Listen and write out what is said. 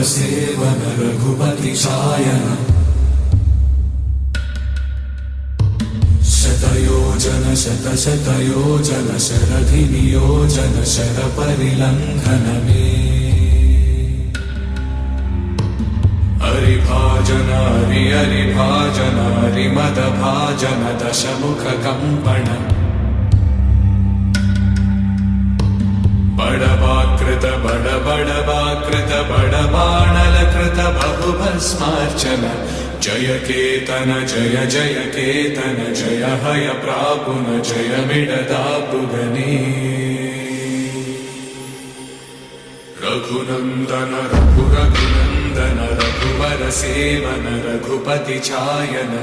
seven Raghupati चायन शतयोजन शतशतयोजन शरधि नियोजन sir परिलंघन में हरिभाजन हरिभाजन हरिमद भाजन दशमुख कंपन बड़वाकृत बड़वाकृत बड़बाणलकृत बहुभस्मार्चन जय केतन जय जय केतन जय हय प्रापुन जय मिडदापुगने रघुनंदन रघुनंदन रघुवर सेवन रघुपति चायन